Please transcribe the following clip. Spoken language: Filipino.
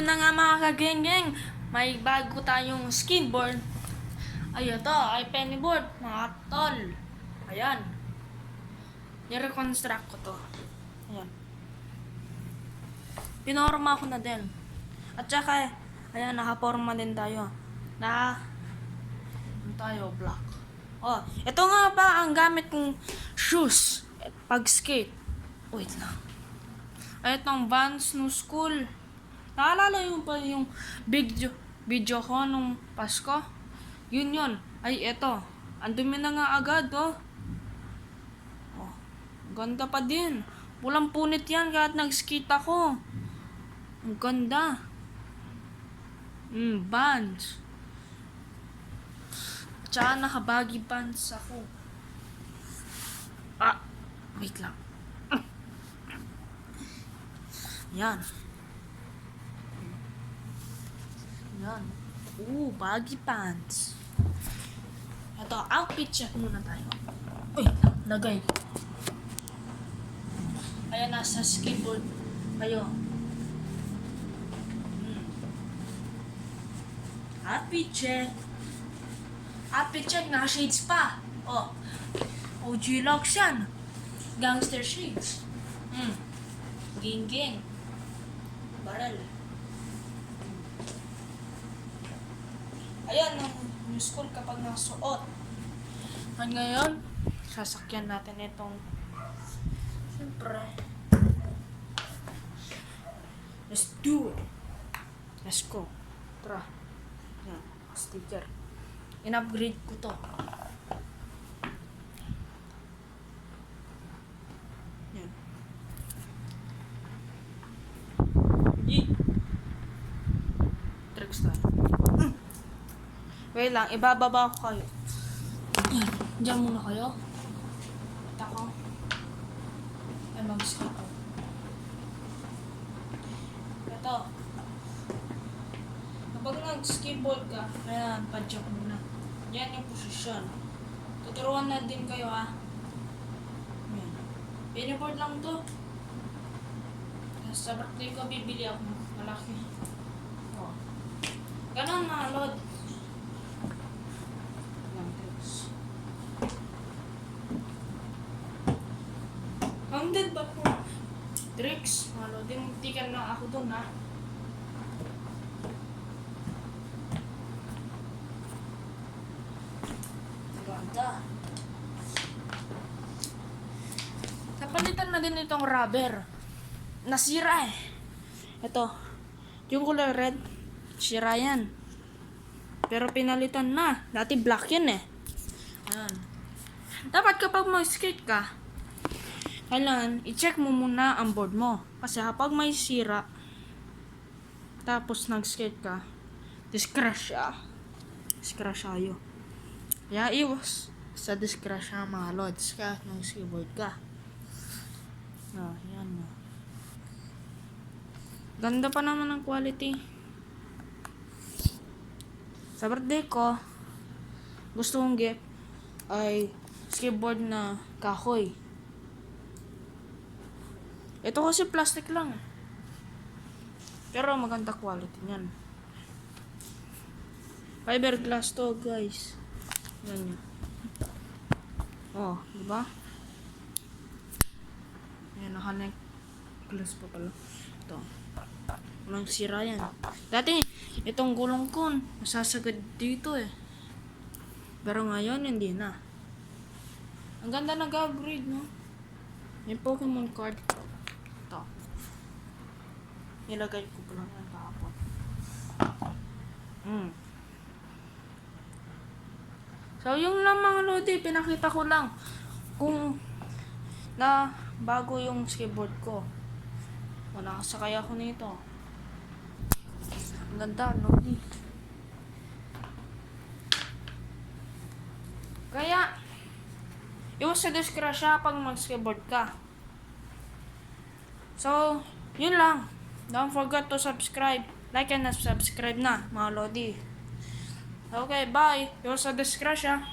na nga mga kageng-geng, may bago tayong skateboard. Ay, ito ay pennyboard, mga tol. Ayan. I-reconstruct ko to. Ayan. Pinorma ko na din. At saka, ayan, nakaporma din tayo. Black. Oh, ito nga ba ang gamit kong shoes pag skate. Wait lang. Ay, itong Vans no school. Naalala yung pa yung video ko nung Pasko? Yun. Ay, eto. Ang dumi na nga agad, oh. Oh, ganda pa din. Pulang punit yan kahit nag-skate ako. Ang ganda. Vans. Tsaka nakabaggy pants ako. Wait lang. Yan. Baggy pants. Ito, outfit check muna tayo. Uy, lagay. Ayan, nasa skateboard kayo. Outfit check. Outfit check, naka-shades pa. Oh, OG locks yan. Gangster shades. Ging. Baral. Ayan, yung school kapag nasuot. At ngayon, sasakyan natin itong siyempre. Let's do it. Let's go. Tara. Yan, sticker. In-upgrade ko to. Yan. Tricks tayo. Wait lang, ibababa ko kayo. Yan, diyan muna kayo. At ako ay mag-skate. Ito. Kapag nag-skateboard ka, ayan, padyak muna. Yan yung posisyon. Tuturuan na din kayo, ha. Yan. Pennyboard lang to. Sa birthday ko, bibili ako ng malaki. Oh. Ganon mga lod. Counted ba po? Tricks? Mga lod, tinitikan na ako dun, ha. Ganda. Napalitan na din itong rubber. Nasira eh. Ito. Yung color red. Sira yan. Pero pinalitan na. Dati black yan eh. Ayan. Dapat kapag mag-skate ka, kailangan i-check mo muna ang board mo. Kasi kapag may sira, tapos nag-skate ka, disgrasya. Disgrasya yun. Kaya iwas sa disgrasya mga lods kahit nag-skateboard ka. Yan na. Ganda pa naman ang quality. Sa birthday ko, gusto kong gift ay skateboard na kahoy. Ito kasi plastic lang. Pero maganda quality niyan. Fiberglass to, guys. Yan yun. Oh, diba? Ayan, naka-necklace pa pala. Ito. Walang sira yan. Dati, itong gulong ko, nasasagad dito eh. Pero ngayon, hindi na. Ang ganda nag-upgrade, no? May Pokemon card. Ito. Nilagay ko pa lang yan kahapon. So, yung lang mga lodi, pinakita ko lang kung na bago yung skateboard ko. O, nakasakay ako nito. Ang ganda, lodi. Kaya, iwas sa disgrasya pag mag-skateboard ka. So, yun lang. Don't forget to subscribe. Like and subscribe na, mga lodi. Okay, bye. Iwas sa disgrasya.